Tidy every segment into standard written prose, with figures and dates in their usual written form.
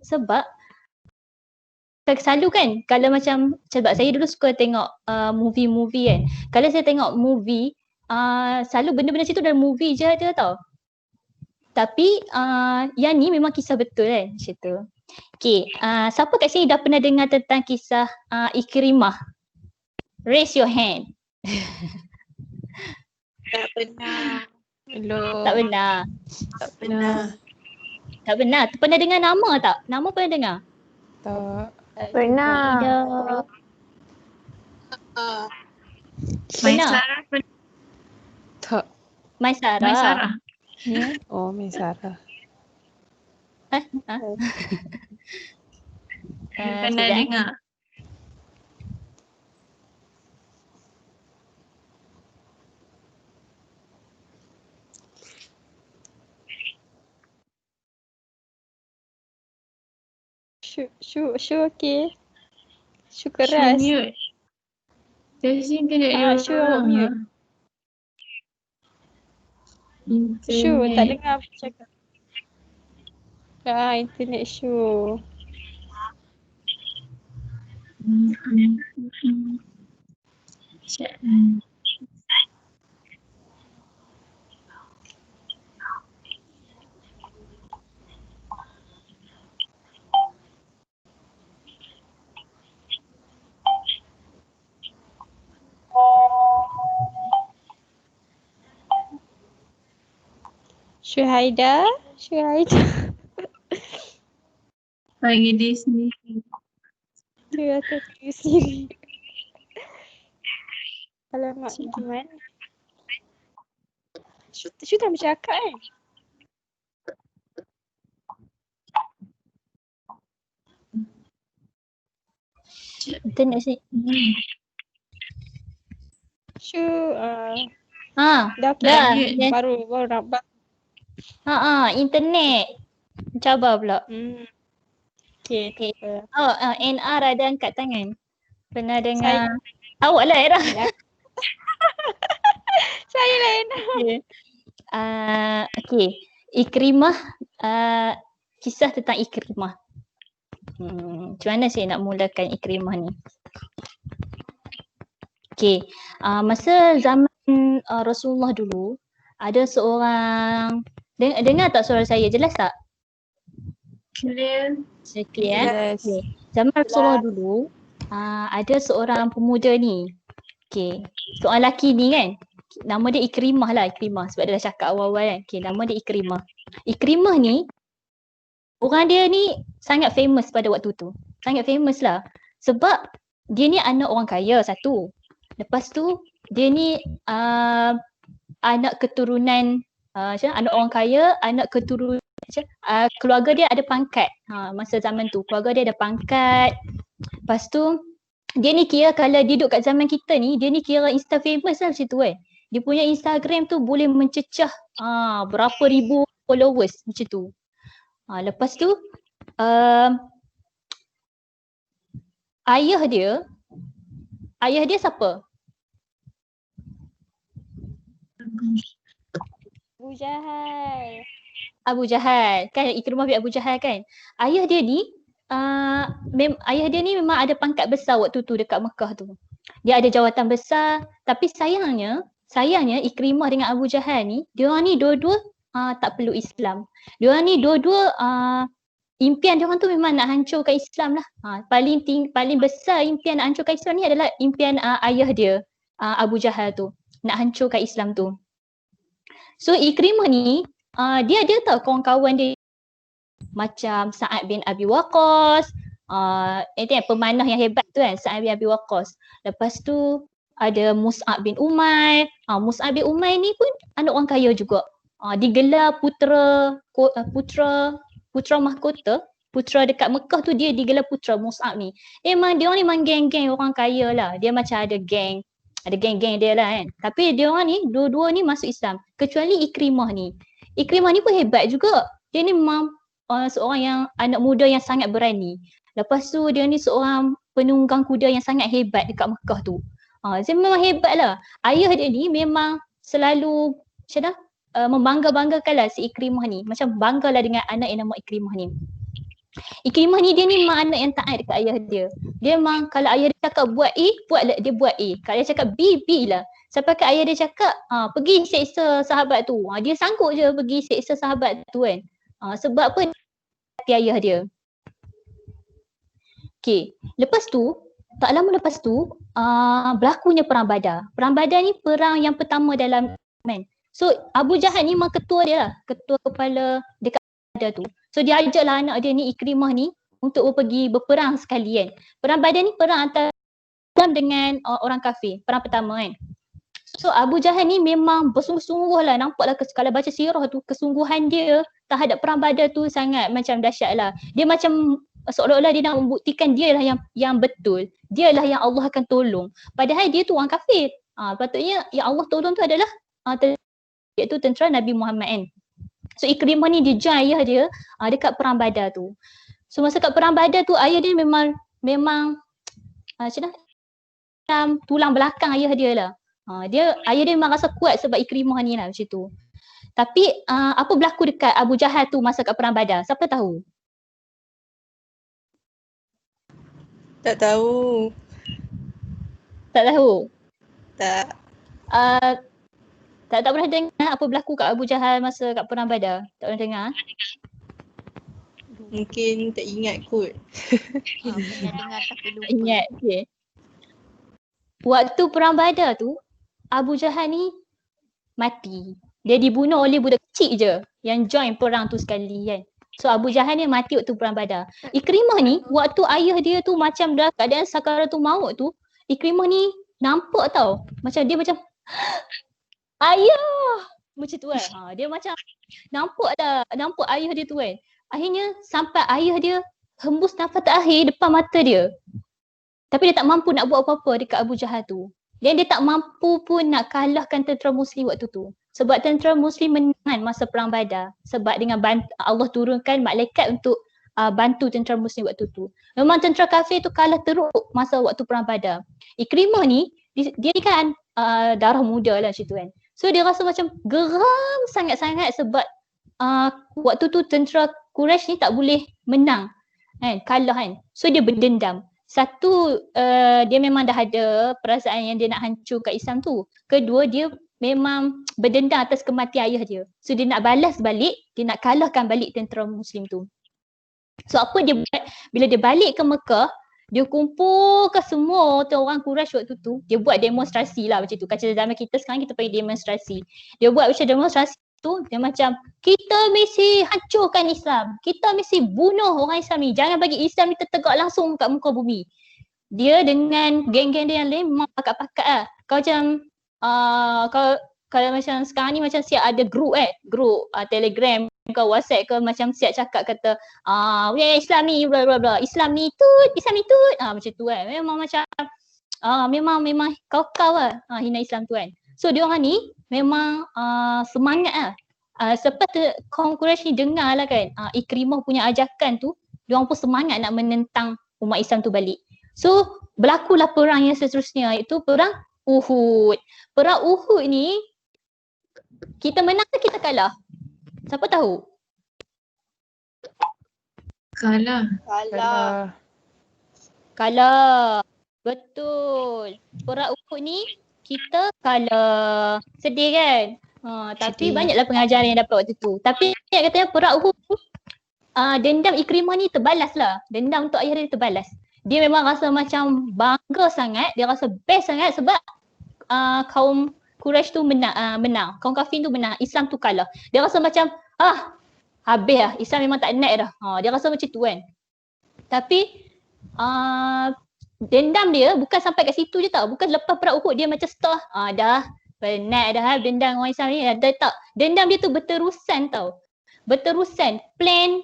sebab selalu kan kalau macam sebab saya dulu suka tengok movie-movie kan. Kalau saya tengok movie selalu benda-benda situ dalam movie je ada tau. Tapi yang ni memang kisah betul kan macam tu. Okay, siapa kat sini dah pernah dengar tentang kisah Ikrimah? Raise your hand. Tak pernah. Belum. Tak pernah. Tak pernah. Tak pernah. Pernah dengar nama tak? Nama pernah dengar? Tak. Pernah. Tidak. Maisarah pernah. Tak. Maisarah. Maisarah. Oh, Maisarah. Pernah sekejap. dengar. Syu okey. Syu keras. Mute. Testing kejap. Syu awak mute. Syu tak dengar apa cakap. Internet Syu. Syuhaida. Bagi dia sendiri. Dia akan pergi sendiri. Alamak, gimana? Syu tak bercakap kan? Internet sini. Syu, Dah. dah. Yes. Baru nampak. Internet. Cabar pula. Okay. NR ada angkat tangan. Pernah dengar? Awak lah Era. Saya lah Ena. Okay. Ikrimah. Kisah tentang Ikrimah. Macam mana saya nak mulakan Ikrimah ni? Okay. Masa zaman Rasulullah dulu, ada seorang, dengar tak suara saya? Jelas tak? Clear. Clear. Okay. Zaman Rasulullah dulu, ada seorang pemuda ni. Okay. Seorang lelaki ni kan. Nama dia Ikrimah lah. Ikrimah. Sebab dia dah cakap awal-awal kan. Okay. Nama dia Ikrimah. Ikrimah ni, orang dia ni sangat famous pada waktu tu. Sangat famous lah. Sebab dia ni anak orang kaya satu. Lepas tu, dia ni anak keturunan, anak orang kaya, anak keturunan, keluarga dia ada pangkat. Masa zaman tu, keluarga dia ada pangkat. Lepas tu, dia ni kira kalau dia duduk kat zaman kita ni, dia ni kira insta famous lah macam tu kan. Dia punya Instagram tu boleh mencecah berapa ribu followers macam tu. Lepas tu, ayah dia siapa? Abu Jahal. Kan Ikrimah bin Abu Jahal kan. Ayah dia ni memang ada pangkat besar waktu tu dekat Mekah tu. Dia ada jawatan besar, tapi sayangnya Ikrimah dengan Abu Jahal ni, diorang ni dua-dua tak perlu Islam. Diorang ni dua-dua impian diorang tu memang nak hancurkan Islam lah. Paling besar impian nak hancurkan Islam ni adalah impian ayah dia, Abu Jahal tu. Nak hancurkan Islam tu. So Ikrimah ni, dia tahu kawan-kawan dia macam Sa'ad bin Abi Waqqas, pemanah yang hebat tu kan, Sa'ad bin Abi Waqqas. Lepas tu ada Mus'ab bin Umair. Mus'ab bin Umair ni pun anak orang kaya juga. Digelar putra mahkota, putra dekat Mekah tu dia digelar putra Mus'ab ni. Memang dia ni memang geng-geng orang kaya lah. Dia macam ada geng-geng dia lah kan. Tapi dia orang ni dua-dua ni masuk Islam. Kecuali Ikrimah ni. Ikrimah ni pun hebat juga. Dia ni memang seorang yang anak muda yang sangat berani. Lepas tu dia ni seorang penunggang kuda yang sangat hebat dekat Mekah tu. Dia memang hebat lah. Ayah dia ni memang selalu macam dah membangga-banggakan lah si Ikrimah ni. Macam banggalah dengan anak yang nama Ikrimah ni. Ikrimah ni dia ni memang anak yang taat dekat ayah dia. Dia memang kalau ayah dia cakap buat A, dia buat A. Kalau dia cakap B, B lah. Sampai ke ayah dia cakap pergi seksa sahabat tu. Dia sanggup je pergi seksa sahabat tu kan. Sebab apa? Hati ayah dia. Okay. Lepas tu, tak lama lepas tu, berlakunya perang Badar. Perang Badar ni perang yang pertama dalam Iman. So Abu Jahal ni memang ketua dia lah. Ketua kepala dekat Badar tu. So dia ajaklah anak dia ni Ikrimah ni untuk pergi berperang sekali kan. Perang Badar ni perang antara Islam dengan orang kafir. Perang pertama kan. So Abu Jahal ni memang bersungguh-sungguh lah. Nampaklah kalau baca sirah tu kesungguhan dia terhadap perang Badar tu sangat macam dahsyat lah. Dia macam seolah-olah dia nak membuktikan dia lah yang betul. Dia lah yang Allah akan tolong. Padahal dia tu orang kafir. Patutnya yang Allah tolong tu adalah iaitu tentera Nabi Muhammad kan. So Ikrimah ni dia join ayah dia dekat perang Badar tu. So masa kat perang Badar tu ayah dia memang macam mana? Tulang belakang ayah dia lah. Ayah dia memang rasa kuat sebab Ikrimah ni lah macam tu. Tapi apa berlaku dekat Abu Jahal tu masa kat perang Badar? Siapa tahu? Tak tahu. Tak tahu? Tak. Tak pernah dengar apa berlaku kat Abu Jahal masa kat perang Badar? Tak pernah dengar? Mungkin tak ingat kot. Pernah dengar tapi lupa. Ingat, okay. Waktu perang Badar tu, Abu Jahal ni mati. Dia dibunuh oleh budak kecil je yang join perang tu sekali kan. So Abu Jahal ni mati waktu perang Badar. Ikrimah ni, waktu ayah dia tu macam dah keadaan sakaratul maut tu, Ikrimah ni nampak tau. Macam dia macam, ayah! Macam tu kan. Dia macam nampak ayah dia tu kan. Akhirnya sampai ayah dia hembus nafas terakhir depan mata dia. Tapi dia tak mampu nak buat apa-apa dekat Abu Jahal tu. Dan dia tak mampu pun nak kalahkan tentera Muslim waktu tu. Sebab tentera Muslim menang masa perang Badar. Sebab dengan Allah turunkan malaikat untuk bantu tentera Muslim waktu tu. Memang tentera kafir tu kalah teruk masa waktu perang Badar. Ikrimah ni, dia ni kan darah muda lah macam tu kan. So dia rasa macam geram sangat-sangat sebab waktu tu tentera Quraisy ni tak boleh menang kan, kalah kan. So dia berdendam. Satu, dia memang dah ada perasaan yang dia nak hancurkan Islam tu. Kedua, dia memang berdendam atas kematian ayah dia. So dia nak balas balik, dia nak kalahkan balik tentera Muslim tu. So apa dia buat? Bila dia balik ke Mekah, dia kumpulkan semua orang Quraisy waktu tu. Dia buat demonstrasi lah macam tu. Macam zaman kita sekarang kita panggil demonstrasi. Dia buat macam demonstrasi tu, dia macam kita mesti hancurkan Islam. Kita mesti bunuh orang Islam ni. Jangan bagi Islam ni tertegak langsung kat muka bumi. Dia dengan geng-geng dia yang lain memang pakat-pakat lah. Kau macam kalau macam sekarang ni macam siap ada grup grup Telegram ke WhatsApp ke macam siap cakap kata Islam ni bla bla bla, Islam ni tut, macam tu kan. Memang macam memang kau lah hina Islam tu kan. So dia orang ni memang semangat lah. Sebab kaum Quraisy ni dengar lah kan Ikrimah punya ajakan tu, dia orang pun semangat nak menentang umat Islam tu balik. So berlakulah perang yang seterusnya, iaitu perang Uhud. Perang Uhud ni kita menang ke kita kalah? Siapa tahu? Kalah. Kalah. Betul. Perang Uhud ni kita kalah. Sedih kan? Tapi banyaklah pengajaran yang dapat waktu tu. Tapi katanya perang Uhud tu dendam Ikrimah ni terbalas lah. Dendam untuk ayah dia terbalas. Dia memang rasa macam bangga sangat. Dia rasa best sangat sebab kaum Quraisy tu menang. Kaum kafir tu menang. Islam tu kalah. Dia rasa macam habis lah. Islam memang tak naik dah. Dia rasa macam tu kan. Tapi dendam dia bukan sampai kat situ je tau. Bukan lepas perang Uhud dia macam stop. Dah penat dah dendam orang Islam ni. Tak. Dendam dia tu berterusan tau. Berterusan. Plan,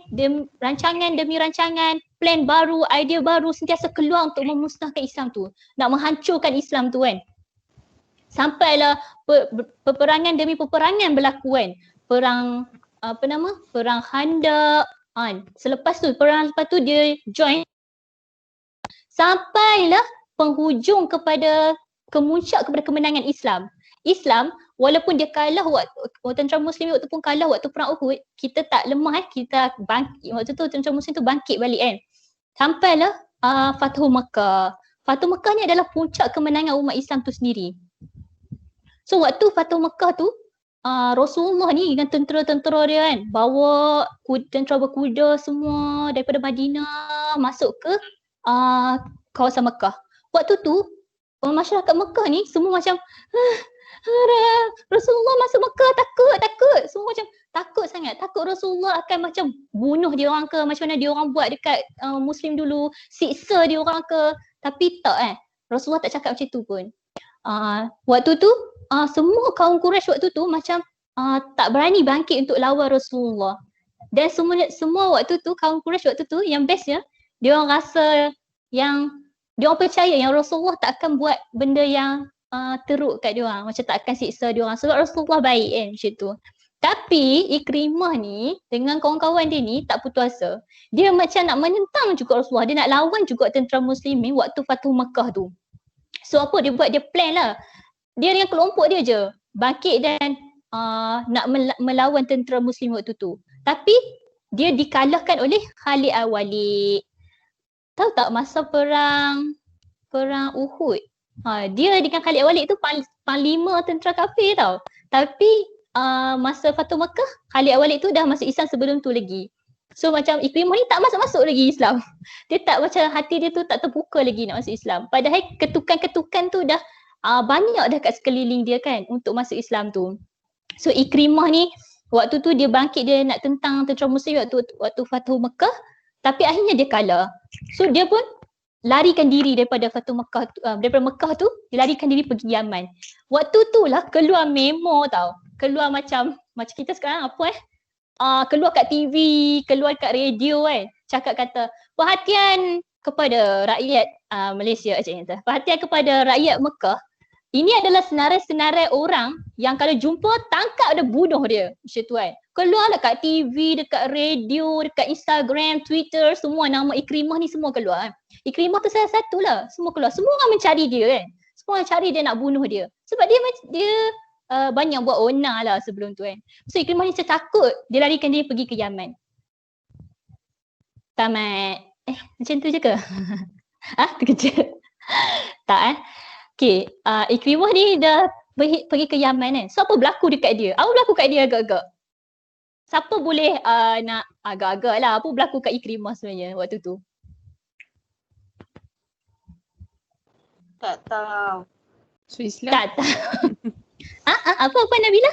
rancangan demi rancangan. Plan baru, idea baru sentiasa keluar untuk memusnahkan Islam tu. Nak menghancurkan Islam tu kan. Sampailah peperangan demi peperangan berlaku kan. Perang Perang Khandaq. Selepas tu dia join. Sampailah kemuncak kepada kemenangan Islam. Islam walaupun dia kalah tentera Muslim waktu pun kalah waktu perang Uhud, kita tak lemah kita bangkit. Waktu tu tentera Muslim tu bangkit balik kan. Sampailah Fathu Makkah. Fathu Makkah ni adalah puncak kemenangan umat Islam tu sendiri. So waktu Fathu Makkah tu Rasulullah ni dengan tentera-tentera dia kan bawa tentera berkuda semua daripada Madinah masuk ke kawasan Mekah. Waktu tu masyarakat Mekah ni semua macam Rasulullah masuk Mekah, takut. Semua macam takut sangat. Takut Rasulullah akan macam bunuh dia orang ke, macam mana dia orang buat dekat Muslim dulu, siksa dia orang ke. Tapi tak Rasulullah tak cakap macam tu pun. Waktu tu semua kaum Quraisy waktu tu macam tak berani bangkit untuk lawan Rasulullah. Dan semua waktu tu kaum Quraisy waktu tu yang bestnya dia orang rasa yang dia orang percaya yang Rasulullah tak akan buat benda yang teruk kat dia orang, macam tak akan siksa dia orang sebab Rasulullah baik kan macam tu. Tapi Ikrimah ni dengan kawan-kawan dia ni tak putus asa. Dia macam nak menentang juga Rasulullah, dia nak lawan juga tentera Muslimin waktu Fathu Makkah tu. So apa dia buat, dia plan lah. Dia dengan kelompok dia je bangkit dan nak melawan tentera Muslim waktu tu. Tapi dia dikalahkan oleh Khalid Al-Walid. Tahu tak masa perang Uhud, dia dengan Khalid Al-Walid tu panglima tentera kafir tau. Tapi masa Fathu Makkah, Khalid Al-Walid tu dah masuk Islam sebelum tu lagi. So macam Ikrimah ni tak masuk lagi Islam. Dia tak, macam hati dia tu tak terbuka lagi nak masuk Islam. Padahal ketukan-ketukan tu dah banyak dah kat sekeliling dia kan untuk masuk Islam tu. So Ikrimah ni waktu tu dia bangkit, dia nak tentang tentera Muslim waktu Fathu Makkah, tapi akhirnya dia kalah. So dia pun larikan diri daripada Fathu Makkah, daripada Mekah tu dia larikan diri pergi Yaman. Waktu tu lah keluar memo tau. Keluar macam kita sekarang apa keluar kat TV, keluar kat radio kan. Cakap kata perhatian kepada rakyat Malaysia macam tu. Perhatian kepada rakyat Mekah. Ini adalah senarai-senarai orang yang kalau jumpa tangkap dan bunuh dia. Macam tu kan. Keluarlah kat TV, dekat radio, dekat Instagram, Twitter, semua nama Ikrimah ni semua keluar kan. Ikrimah tu salah satu lah. Semua keluar. Semua orang mencari dia kan. Semua orang cari dia nak bunuh dia. Sebab dia banyak buat onar lah sebelum tu kan. So Ikrimah ni takut. Dia larikan dia pergi ke Yaman. Tamat. Macam tu je ke? Terkejut. Tak Okay, Ikrimah ni dah pergi ke Yaman kan. So apa berlaku dekat dia? Apa berlaku kat dia agak-agak? Siapa boleh nak agak-agak lah apa berlaku kat Ikrimah sebenarnya waktu tu? Tak tahu. So Islam? Tak tahu. Apa Nabila?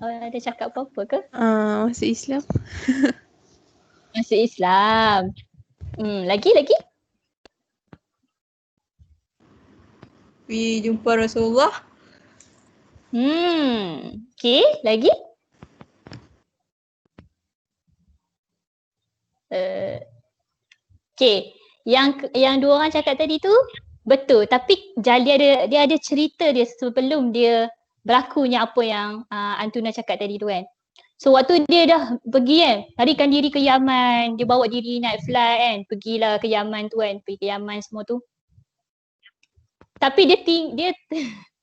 Ada cakap apa-apa ke? Masuk Islam. Masuk Islam. Lagi? Pergi jumpa Rasulullah. Okay, lagi? Okay, yang dua orang cakap tadi tu betul, tapi dia ada cerita dia sebelum dia berlakunya apa yang Antuna cakap tadi tu kan. So waktu dia dah pergi kan, larikan diri ke Yaman, dia bawa diri naik flight kan, pergilah ke Yaman tu kan, pergi ke Yaman semua tu. Tapi dia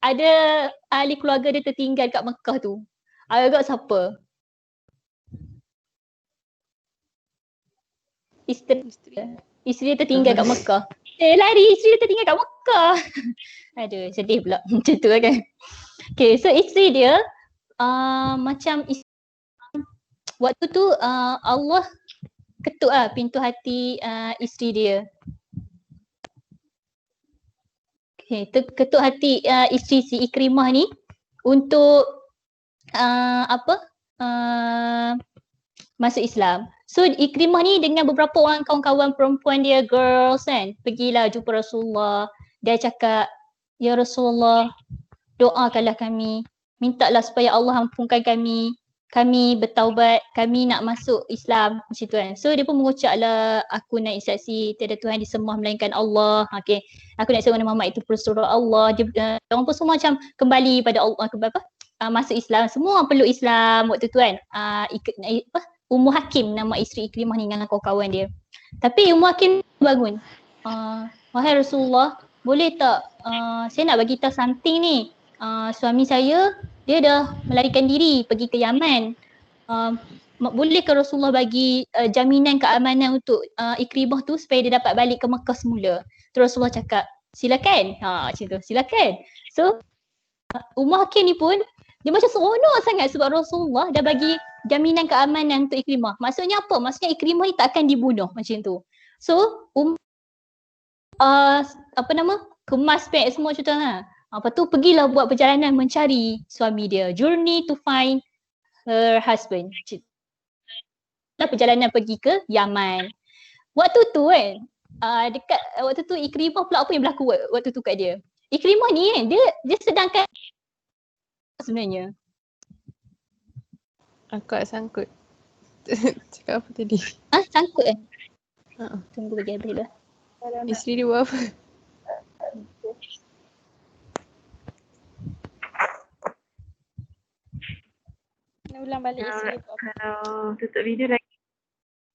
ada ahli keluarga dia tertinggal kat Mekah tu. Agak siapa? Isteri dia tertinggal kat Mekah. Lari, isteri dia tertinggal kat Mekah. Aduh, sedih pula macam tu kan. Okay, so isteri dia macam waktu tu Allah ketuk lah pintu hati isteri dia. Okay, ketuk hati isteri si Ikrimah ni untuk masuk Islam. So Ikrimah ni dengan beberapa orang kawan-kawan perempuan dia, girls kan, pergilah jumpa Rasulullah. Dia cakap, ya Rasulullah, doakanlah kami, mintalah supaya Allah ampunkan kami bertaubat, kami nak masuk Islam macam tu kan. So dia pun mengucaplah, aku nak saksi tiada Tuhan disembah melainkan Allah. Okay, aku nak saksi Muhammad itu Rasulullah Allah. Orang pun semua macam kembali pada Allah, masuk Islam. Semua orang peluk Islam waktu tu kan. Ummu Hakim nama isteri Ikrimah ni dengan kawan-kawan dia. Tapi Ummu Hakim bangun. Wahai Rasulullah, boleh tak saya nak bagi tahu something ni. Suami saya dia dah melarikan diri pergi ke Yaman. Boleh ke Rasulullah bagi jaminan keamanan untuk Ikrimah tu supaya dia dapat balik ke Mekah semula? Terus Rasulullah cakap, silakan. Macam tu, silakan. So Ummah Hakim ni pun dia macam seronok sangat sebab Rasulullah dah bagi jaminan keamanan untuk Ikrimah. Maksudnya apa? Maksudnya Ikrimah ni tak akan dibunuh macam tu. So kemas beg semua macam tu lah. Lepas tu pergilah buat perjalanan mencari suami dia. Journey to find her husband. Perjalanan pergi ke Yaman. Waktu tu kan, dekat waktu tu Ikrimah pula apa yang berlaku waktu tu kat dia. Ikrimah ni kan, dia sedangkan sebenarnya. Aku tak sangkut. Cakap apa tadi? Sangkut kan? Ha. Tunggu bagi habis dah. Isteri dia buat apa? Nak ulang balik isteri tu apa? Kalau tutup video lagi.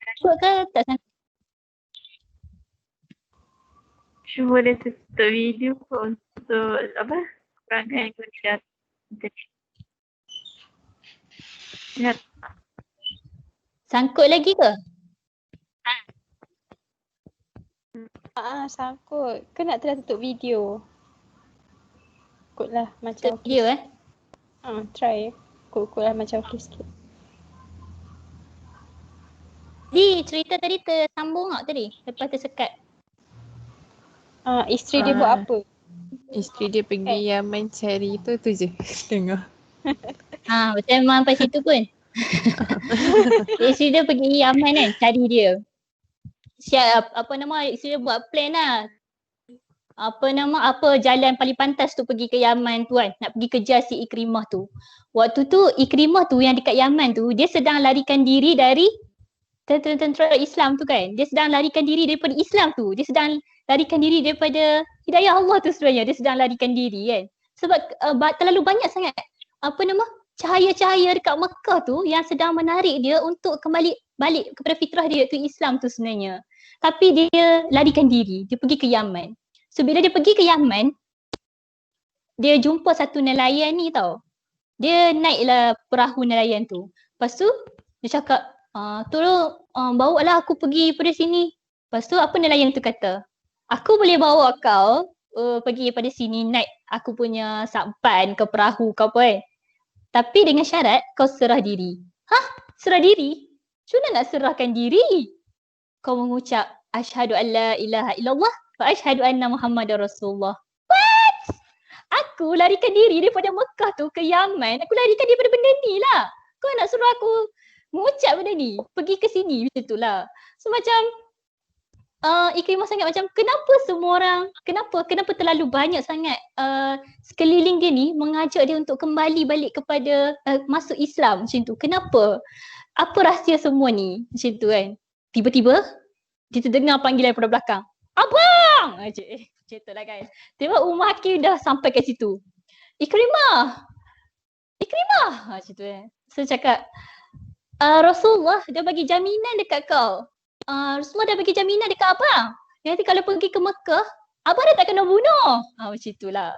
Sangkut ke tak sangkut? Cuba boleh tutup video untuk apa? Kurangkan kualitas internet. Lihat. Sangkut lagi ke? Sangkut. Ke nak try tutup video? Ikutlah macam Video try. Ikut-ikutlah macam okey sikit. Di cerita tadi tersambung tak tadi? Lepas tersekat. Isteri dia buat apa? Isteri dia pergi Yaman cari tu je. Dengar. Macam memang sampai situ pun. Isteri dia pergi Yaman kan, cari dia. Siap, isteri dia buat plan lah. Apa jalan paling pantas tu pergi ke Yaman tu kan. Nak pergi kejar si Ikrimah tu. Waktu tu Ikrimah tu yang dekat Yaman tu, dia sedang larikan diri dari tentera Islam tu kan. Dia sedang larikan diri daripada Islam tu. Dia sedang larikan diri daripada hidayah Allah tu sebenarnya. Dia sedang larikan diri kan. Sebab terlalu banyak sangat cahaya-cahaya dekat Mekah tu yang sedang menarik dia untuk kembali balik kepada fitrah dia iaitu Islam tu sebenarnya. Tapi dia larikan diri. Dia pergi ke Yaman. So bila dia pergi ke Yaman, dia jumpa satu nelayan ni tau. Dia naiklah perahu nelayan tu. Lepas tu dia cakap, tolong bawa lah aku pergi pada sini. Lepas tu apa nelayan tu kata? Aku boleh bawa kau pergi pada sini naik aku punya sampan ke perahu kau apa kan. Tapi dengan syarat kau serah diri. Serah diri? Macam mana nak serahkan diri? Kau mengucap asyhadu an la ilaha illallah wa asyhadu anna Muhammadar Rasulullah. What? Aku larikan diri daripada Mekah tu ke Yaman. Aku larikan daripada benda ni lah. Kau nak suruh aku mengucap benda ni? Pergi ke sini macam tu lah. So macam Ikrimah sangat macam kenapa semua orang, kenapa terlalu banyak sangat sekeliling dia ni mengajak dia untuk kembali balik kepada masuk Islam macam tu. Kenapa? Apa rahsia semua ni? Macam tu kan. Tiba-tiba dia terdengar panggilan daripada belakang. Abang! Macam tu lah guys. Tiba Ummah Hakim dah sampai kat situ. Ikrimah! Macam tu kan. So cakap, Rasulullah dah bagi jaminan dekat kau. Rasulullah dah bagi jaminan dekat abang. Nanti kalau pergi ke Mekah, abang dah tak kena bunuh. Macam itulah.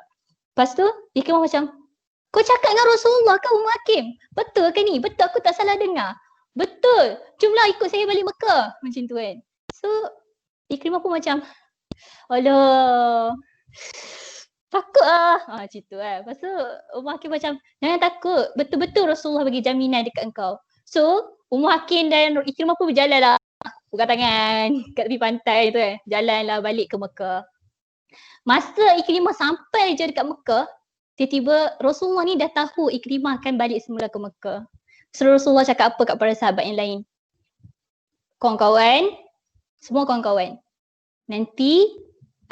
Lepas tu, Ikrimah macam, kau cakap dengan Rasulullah kan Ummah Hakim? Betul ke ni? Betul aku tak salah dengar? Betul. Jomlah ikut saya balik Mekah. Macam tu kan. So, Ikrimah pun macam, alah, takut lah. Macam tu kan. Lepas tu, Ummah Hakim macam, jangan takut. Betul-betul Rasulullah bagi jaminan dekat engkau. So, Ummah Hakim dan Ikrimah pun berjalan lah. Buka tangan kat tepi pantai tu kan. Jalanlah balik ke Mekah. Masa Ikrimah sampai je dekat Mekah, tiba-tiba Rasulullah ni dah tahu Ikrimah akan balik semula ke Mekah. So Rasulullah cakap apa kat para sahabat yang lain? Kawan-kawan, semua kawan-kawan, nanti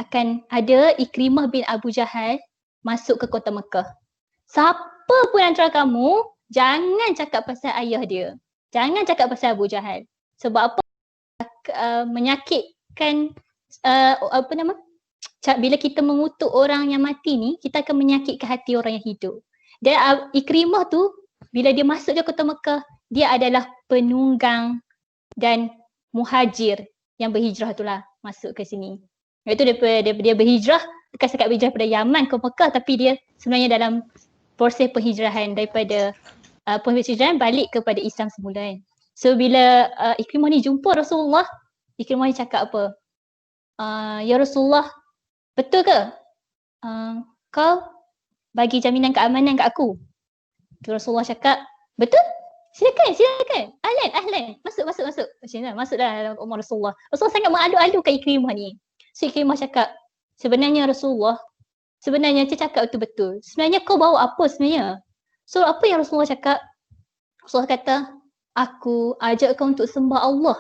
akan ada Ikrimah bin Abu Jahal masuk ke kota Mekah. Siapa pun antara kamu, jangan cakap pasal ayah dia. Jangan cakap pasal Abu Jahal. Sebab apa? Menyakitkan bila kita mengutuk orang yang mati ni, kita akan menyakitkan hati orang yang hidup. Dan Ikrimah tu bila dia masuk ke kota Mekah, dia adalah penunggang dan muhajir yang berhijrah tu lah masuk ke sini. Iaitu dia berhijrah bukan sekat berhijrah daripada Yaman ke Mekah, tapi dia sebenarnya dalam proses penghijrahan daripada penghijrahan balik kepada Islam semula kan. So bila Ikrimah ni jumpa Rasulullah, Ikrimah ni cakap apa? Ya Rasulullah, betul ke kau bagi jaminan keamanan kat aku? Rasulullah cakap, betul? Silakan. Ahlan. Masuk. Macam mana? Masuk dalam rumah Rasulullah. Rasulullah sangat mengalu-alukan Ikrimah ni. So Ikrimah cakap, sebenarnya Rasulullah, sebenarnya dia cakap itu betul. Sebenarnya kau bawa apa sebenarnya? So apa yang Rasulullah cakap? Rasulullah kata, aku ajak kau untuk sembah Allah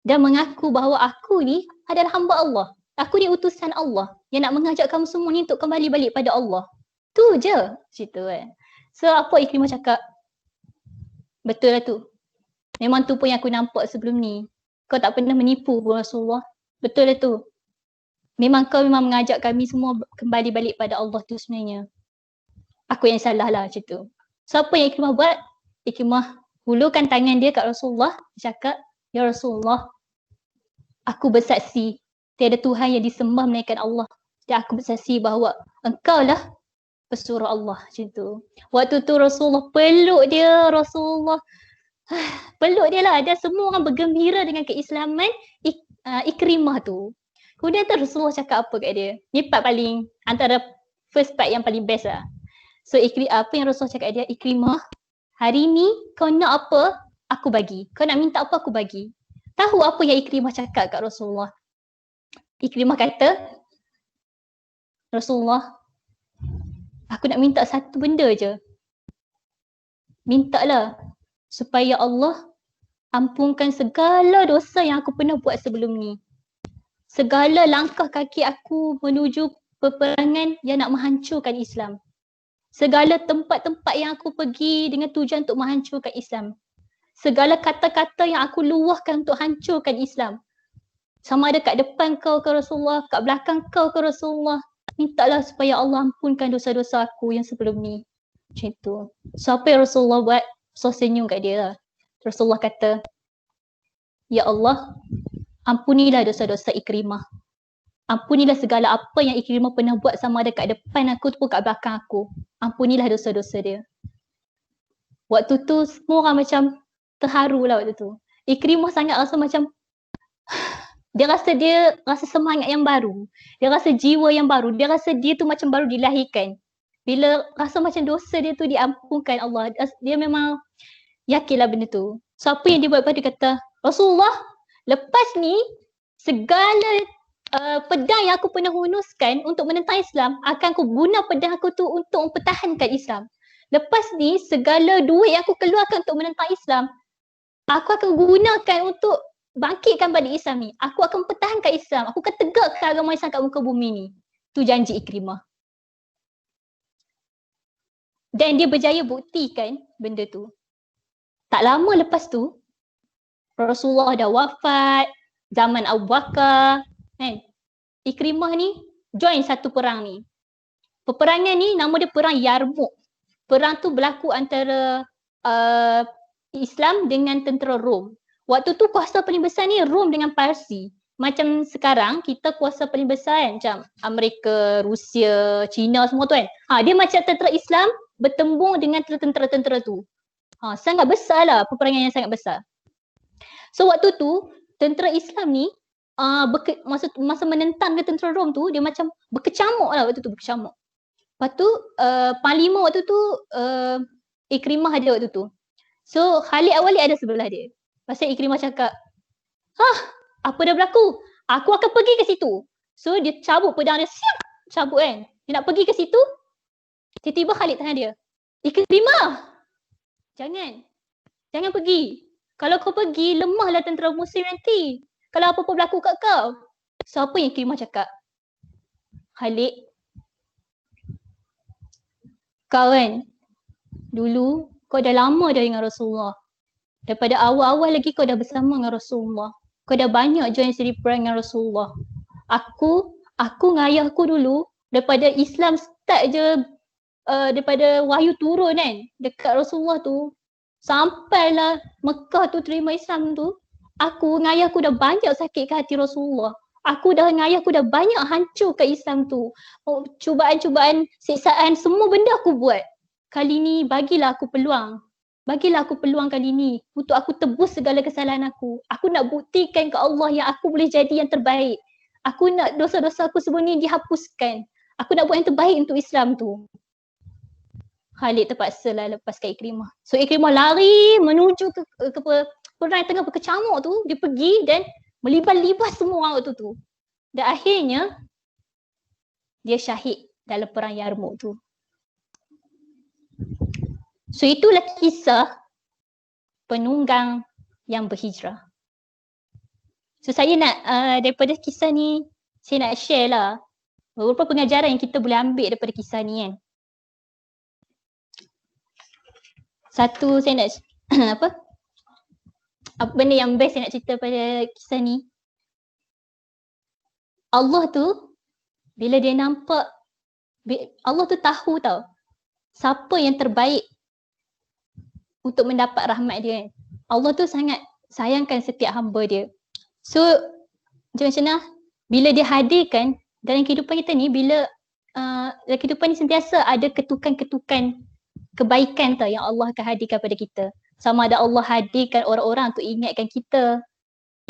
dan mengaku bahawa aku ni adalah hamba Allah. Aku ni utusan Allah yang nak mengajak kamu semua ni untuk kembali balik pada Allah. Tu je cerita kan. So apa Ikrimah cakap? Betul lah tu. Memang tu pun yang aku nampak sebelum ni. Kau tak pernah menipu pun Rasulullah. Betul lah tu. Memang kau memang mengajak kami semua kembali balik pada Allah tu sebenarnya. Aku yang salah lah macam tu. So apa yang Ikrimah buat? Ikrimah hulurkan tangan dia kat Rasulullah. Dia cakap, ya Rasulullah, aku bersaksi tiada Tuhan yang disembah melainkan Allah. Dan aku bersaksi bahawa engkau lah pesuruh Allah macam tu. Waktu tu Rasulullah peluk dia, peluk dia lah. Dan semua orang bergembira dengan keislaman Ikrimah tu. Kemudian tu Rasulullah cakap apa kat dia? Ni part paling, antara first part yang paling best lah. So apa yang Rasulullah cakap kat dia? Ikrimah, hari ni kau nak apa? Aku bagi. Kau nak minta apa? Aku bagi. Tahu apa yang Ikrimah cakap kat Rasulullah? Ikrimah kata, Rasulullah, aku nak minta satu benda je. Mintalah supaya Allah ampunkan segala dosa yang aku pernah buat sebelum ni. Segala langkah kaki aku menuju peperangan yang nak menghancurkan Islam. Segala tempat-tempat yang aku pergi dengan tujuan untuk menghancurkan Islam. Segala kata-kata yang aku luahkan untuk hancurkan Islam. Sama ada kat depan kau ke Rasulullah, kat belakang kau ke Rasulullah. Mintalah supaya Allah ampunkan dosa-dosa aku yang sebelum ni. Macam tu. So apa yang Rasulullah buat? So senyum kat dia lah. Rasulullah kata, ya Allah, ampunilah dosa-dosa Ikrimah. Ampunilah segala apa yang Ikrimah pernah buat sama ada kat depan aku ataupun kat belakang aku. Ampunilah dosa-dosa dia. Waktu tu semua orang macam terharu lah waktu tu. Ikrimah sangat rasa macam dia rasa semangat yang baru. Dia rasa jiwa yang baru. Dia rasa dia tu macam baru dilahirkan. Bila rasa macam dosa dia tu diampunkan Allah. Dia memang yakinlah benda tu. So apa yang dia buat? Dia kata, Rasulullah, lepas ni segala pedang yang aku pernah hunuskan untuk menentang Islam, akan aku guna pedang aku tu untuk mempertahankan Islam. Lepas ni segala duit yang aku keluarkan untuk menentang Islam, aku akan gunakan untuk bangkitkan balik Islam ni. Aku akan pertahankan Islam. Aku akan tegakkan agama Islam kat muka bumi ni. Tu janji Ikrimah. Dan dia berjaya buktikan benda tu. Tak lama lepas tu, Rasulullah dah wafat, zaman Abu Bakar, kan? Ikrimah ni join satu perang ni. Peperangan ni nama dia Perang Yarmouk. Perang tu berlaku antara Islam dengan tentera Rom. Waktu tu kuasa paling besar ni Rom dengan Parsi. Macam sekarang kita kuasa paling besar kan, macam Amerika, Rusia, China semua tu kan. Dia macam tentera Islam bertembung dengan tentera-tentera tu. Sangat besar lah, peperangan yang sangat besar. So waktu tu tentera Islam ni masa menentang dengan tentera Rom tu, dia macam berkecamuk lah waktu tu, berkecamuk. Lepas tu Panglima waktu tu Ikrimah ada waktu tu. So Khalid Awali ada sebelah dia. Pasal Ikrimah cakap, apa dah berlaku? Aku akan pergi ke situ. So dia cabut pedang dia, cabut kan. Dia nak pergi ke situ, tiba-tiba Khalid tahan dia. Ikrimah, jangan pergi. Kalau kau pergi, lemahlah tentera Muslim nanti. Kalau apa-apa berlaku kat kau. So apa yang Ikrimah cakap? Khalid, kau kan, dulu kau dah lama dah dengan Rasulullah. Daripada awal-awal lagi kau dah bersama dengan Rasulullah. Kau dah banyak join siri perang dengan Rasulullah. Aku dengan ayahku dulu, daripada Islam start je, daripada wahyu turun kan, dekat Rasulullah tu, sampailah Mekah tu terima Islam tu, aku dengan ayahku dah banyak sakit ke hati Rasulullah. Aku dengan ayah aku dah banyak hancurkan Islam tu. Oh, cubaan-cubaan, siksaan, semua benda aku buat. Kali ni bagilah aku peluang. Bagilah aku peluang kali ni untuk aku tebus segala kesalahan aku. Aku nak buktikan ke Allah yang aku boleh jadi yang terbaik. Aku nak dosa-dosa aku sebelum ni dihapuskan. Aku nak buat yang terbaik untuk Islam tu. Khalid terpaksa lah lepaskan Ikrimah. So Ikrimah lari menuju ke perang tengah berkecamuk tu. Dia pergi dan melibas-libas semua orang tu. Dan akhirnya dia syahid dalam perang Yarmouk tu. So itulah kisah penunggang yang berhijrah. So saya nak daripada kisah ni, saya nak share lah beberapa pengajaran yang kita boleh ambil daripada kisah ni kan. Satu saya nak apa benda yang best saya nak cerita pada kisah ni. Allah tu bila dia nampak, Allah tu tahu tau siapa yang terbaik untuk mendapat rahmat dia kan. Allah tu sangat sayangkan setiap hamba dia. So macam mana bila dia hadirkan dalam kehidupan kita ni, bila dalam kehidupan ni sentiasa ada ketukan-ketukan kebaikan tau yang Allah akan hadirkan pada kita. Sama ada Allah hadirkan orang-orang untuk ingatkan kita.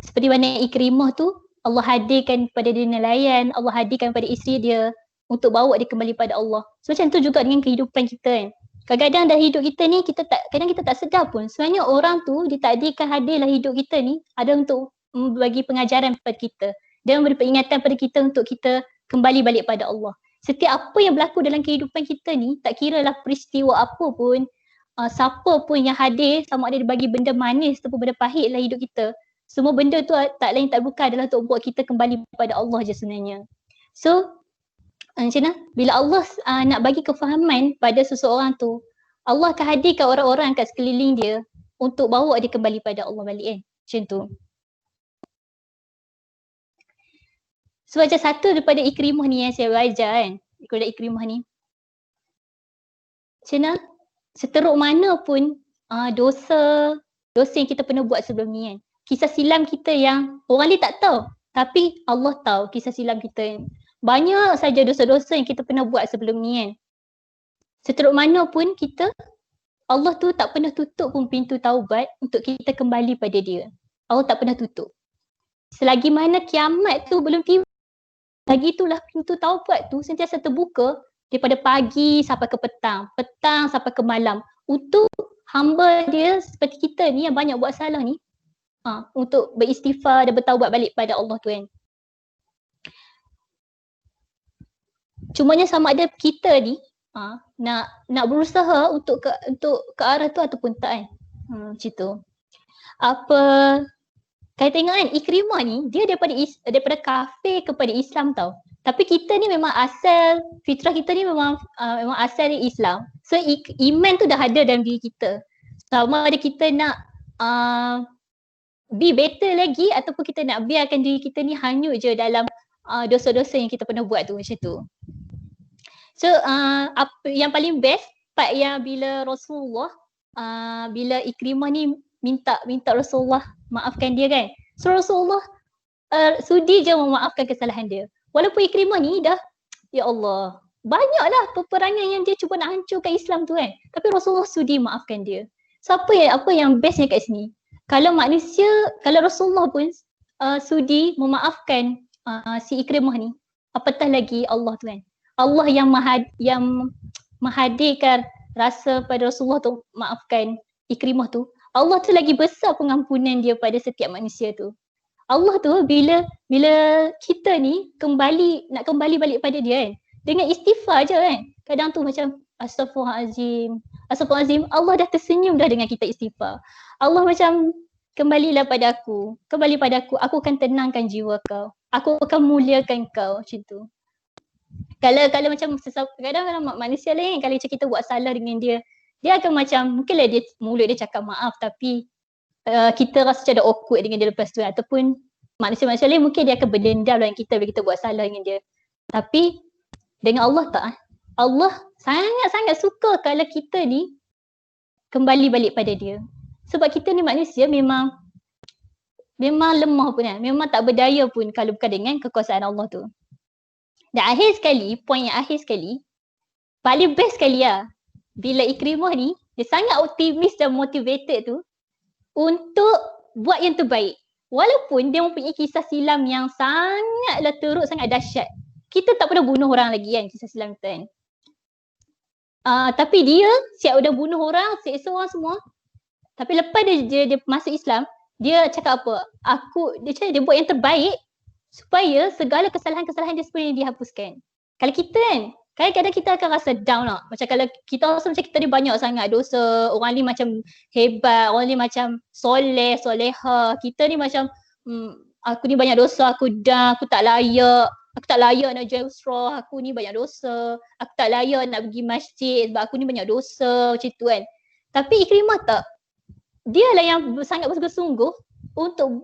Seperti mana Ikrimah tu, Allah hadirkan pada dia nelayan, Allah hadirkan pada isteri dia untuk bawa dia kembali pada Allah. So macam tu juga dengan kehidupan kita kan. Kadang-kadang dalam hidup kita ni, kadang kita tak sedar pun. Sebenarnya orang tu ditakdirkan hadirlah hidup kita ni ada untuk bagi pengajaran kepada kita. Dia memberi peringatan pada kita untuk kita kembali balik pada Allah. Setiap apa yang berlaku dalam kehidupan kita ni, tak kira lah peristiwa apa pun, siapa pun yang hadir, sama ada dia bagi benda manis ataupun benda pahit dalam hidup kita, semua benda tu tak lain tak bukan adalah untuk buat kita kembali kepada Allah je sebenarnya. So macam mana? Bila Allah nak bagi kefahaman pada seseorang tu, Allah akan hadirkan orang-orang kat sekeliling dia untuk bawa dia kembali pada Allah balik kan. Macam tu. So macam satu daripada Ikrimah ni yang saya belajar kan, daripada Ikrimah ni, macam mana? Seteruk mana pun dosa yang kita pernah buat sebelum ni kan. Kisah silam kita yang orang lain tak tahu, tapi Allah tahu kisah silam kita kan. Banyak saja dosa-dosa yang kita pernah buat sebelum ni kan. Seteruk mana pun kita, Allah tu tak pernah tutup pun pintu taubat untuk kita kembali pada dia. Allah tak pernah tutup. Selagi mana kiamat tu belum tiba, lagi itulah pintu taubat tu sentiasa terbuka daripada pagi sampai ke petang sampai ke malam untuk hamba dia seperti kita ni yang banyak buat salah ni, untuk beristighfar dan bertaubat balik pada Allah tu kan. Cumanya sama ada kita ni nak berusaha untuk ke arah tu ataupun tak kan. Macam tu. Kaya tengok kan, Ikrimah ni dia daripada kafir kepada Islam tau. Tapi kita ni memang asal, fitrah kita ni memang asal dari Islam. So iman tu dah ada dalam diri kita. Sama ada kita nak be better lagi ataupun kita nak biarkan diri kita ni hanyut je dalam dosa-dosa yang kita pernah buat tu, macam tu. So yang paling best part yang bila Rasulullah, bila Ikrimah ni minta Rasulullah maafkan dia kan. So Rasulullah sudi je memaafkan kesalahan dia. Walaupun Ikrimah ni dah, ya Allah, banyaklah peperangan yang dia cuba nak hancurkan Islam tu kan. Tapi Rasulullah sudi maafkan dia. So apa yang bestnya kat sini? Kalau Rasulullah pun sudi memaafkan si Ikrimah ni, apatah lagi Allah tu kan. Allah yang menghadirkan rasa pada Rasulullah tu maafkan Ikrimah tu. Allah tu lagi besar pengampunan dia pada setiap manusia tu. Allah tu bila kita ni nak kembali balik pada dia kan, dengan istighfar je kan. Kadang tu macam Astaghfirullahalazim, Allah dah tersenyum dah dengan kita istighfar. Allah macam kembali pada aku, aku akan tenangkan jiwa kau, aku akan muliakan kau, macam tu. Kalau macam kadang manusia lain, kalau macam kita buat salah dengan dia akan macam, mungkinlah mulut dia cakap maaf tapi kita rasa macam ada awkward dengan dia lepas tu, ataupun manusia-manusia lain mungkin dia akan berdendam dengan kita bila kita buat salah dengan dia. Tapi dengan Allah tak. Allah sangat-sangat suka kalau kita ni kembali balik pada dia. Sebab kita ni manusia memang memang lemah pun kan. Memang tak berdaya pun kalau bukan dengan kekuasaan Allah tu. Dan akhir sekali, poin yang akhir sekali, paling best sekali lah. Bila Ikrimah ni, dia sangat optimis dan motivated tu untuk buat yang terbaik. Walaupun dia mempunyai kisah silam yang sangatlah teruk, sangat dahsyat. Kita tak pernah bunuh orang lagi kan, kisah silam kita kan. Tapi dia siap dah bunuh orang, seksa orang semua. Tapi lepas dia masuk Islam, dia cakap apa? Dia buat yang terbaik supaya segala kesalahan-kesalahan dia sebenarnya dihapuskan. Kalau kita kan, kadang-kadang kita akan rasa down lah. Macam kalau kita rasa macam kita ni banyak sangat dosa, orang ni macam hebat, orang ni macam soleh, soleha. Kita ni macam, aku ni banyak dosa, aku tak layak. Aku tak layak nak jual straw, aku ni banyak dosa. Aku tak layak nak pergi masjid sebab aku ni banyak dosa, macam tu kan. Tapi Ikrimah tak. Dia lah yang sangat bersungguh-sungguh untuk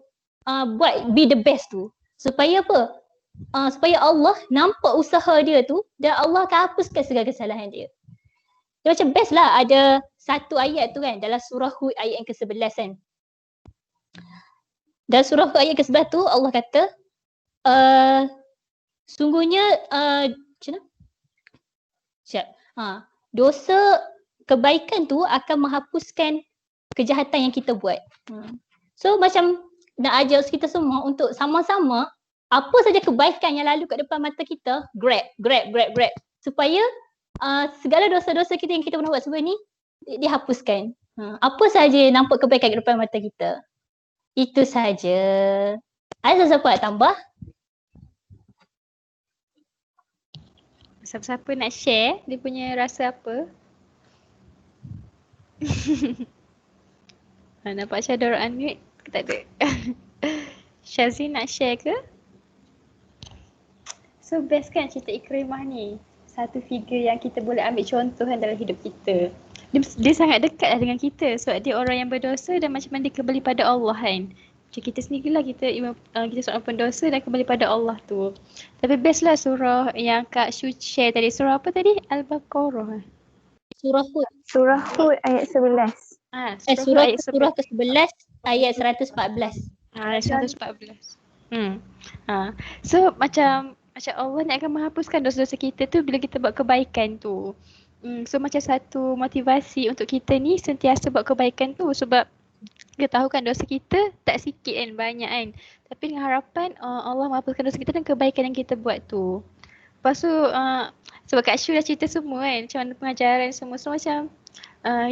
be the best tu. Supaya apa? Supaya Allah nampak usaha dia tu dan Allah akan hapuskan segala kesalahan dia. Dia macam best lah ada satu ayat tu kan dalam surah Hud ayat yang ke-11 kan. Dalam surah Hud ayat ke-11 tu Allah kata sungguhnya macam mana? Dosa kebaikan tu akan menghapuskan kejahatan yang kita buat. So macam nak ajar kita semua untuk sama-sama apa saja kebaikan yang lalu kat depan mata kita, grab. Supaya segala dosa-dosa kita yang kita pernah buat sebelum ni dihapuskan. Apa saja nampak kebaikan kat depan mata kita. Itu saja. Ada siapa nak tambah? Siapa-siapa nak share dia punya rasa apa? Nampak Syahda orang unmute ke tak ada? Syazin nak share ke? So best kan cerita Ikrimah ni. Satu figure yang kita boleh ambil contoh kan dalam hidup kita. Dia sangat dekat lah dengan kita sebab dia orang yang berdosa dan macam mana dia kembali pada Allah kan. Macam kita sendirilah kita seorang pendosa dan kembali pada Allah tu. Tapi best lah surah yang Kak Shu share tadi. Surah apa tadi? Al-Baqarah. Surah Hud. Surah Hud ayat 11. Surah ke-11 ayat 114. 114. So macam Allah nak akan menghapuskan dosa-dosa kita tu bila kita buat kebaikan tu. So macam satu motivasi untuk kita ni sentiasa buat kebaikan tu sebab kita tahu kan dosa kita tak sikit kan, banyak kan. Tapi dengan harapan Allah menghapuskan dosa kita dan kebaikan yang kita buat tu. Lepas tu sebab Kak Shu dah cerita semua kan, macam mana pengajaran semua. So macam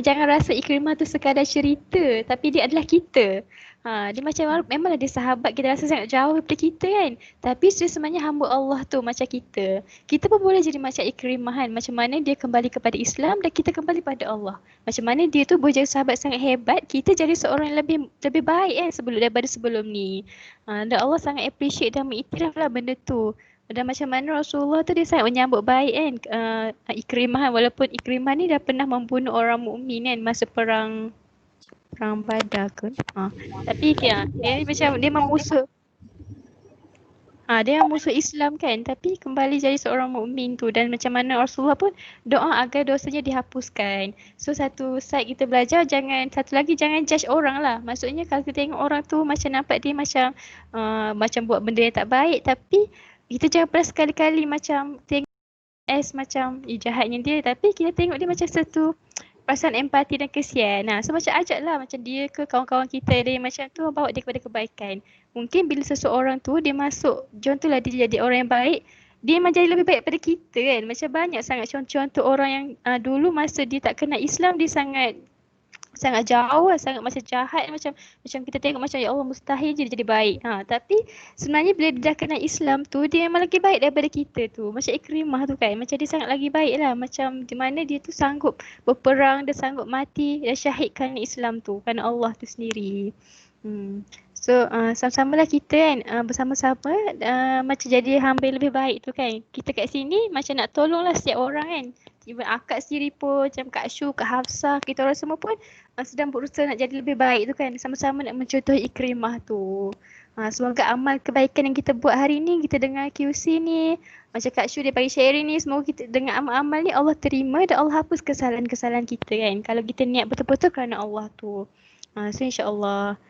jangan rasa Ikrimah tu sekadar cerita tapi dia adalah kita. Dia macam memanglah dia sahabat kita rasa sangat jauh daripada kita kan. Tapi sebenarnya hamba Allah tu macam kita. Kita pun boleh jadi macam Ikrimah kan. Macam mana dia kembali kepada Islam dan kita kembali pada Allah. Macam mana dia tu boleh jadi sahabat sangat hebat. Kita jadi seorang yang lebih baik kan daripada sebelum ni. Dan Allah sangat appreciate dan mengiktiraf lah benda tu. Dan macam mana Rasulullah tu dia sangat menyambut baik kan Ikrimah kan. Walaupun Ikrimah ni dah pernah membunuh orang mukmin kan masa perang Badar ke. Tapi dia macam dia memusuh. Dia musuh Islam kan tapi kembali jadi seorang mukmin tu dan macam mana Rasulullah pun doa agar dosanya dihapuskan. So satu side kita belajar jangan judge orang lah. Maksudnya kalau kita tengok orang tu macam nampak dia macam buat benda yang tak baik tapi kita jangan pernah sekali-kali macam tengok macam jahatnya dia tapi kita tengok dia macam satu perasaan empati dan kesian. So macam ajak lah macam dia ke kawan-kawan kita dia macam tu bawa dia kepada kebaikan. Mungkin bila seseorang tu dia masuk, contohlah dia jadi orang yang baik, dia memang jadi lebih baik daripada kita kan. Macam banyak sangat contoh-contoh orang yang dulu masa dia tak kenal Islam dia sangat jauh lah, sangat macam jahat macam kita tengok macam ya Allah mustahil je dia jadi baik. Tapi sebenarnya bila dia dah kenal Islam tu dia memang lagi baik daripada kita tu. Macam Ikrimah tu kan, macam dia sangat lagi baik lah. Macam di mana dia tu sanggup berperang, dia sanggup mati dan syahidkan Islam tu kerana Allah tu sendiri. So sama-sama lah kita kan bersama-sama macam jadi hamba yang lebih baik tu kan. Kita kat sini macam nak tolong lah setiap orang kan. Even akak sendiri pun macam Kak Shu, Kak Hafsah, kita orang semua pun sedang berusaha nak jadi lebih baik tu kan. Sama-sama nak mencontohi Ikrimah tu. Semoga amal kebaikan yang kita buat hari ni, kita dengar QC ni, macam Kak Shu dia bagi sharing ni, semoga kita dengar amal-amal ni Allah terima dan Allah hapus kesalahan-kesalahan kita kan. Kalau kita niat betul-betul kerana Allah tu. So insyaAllah.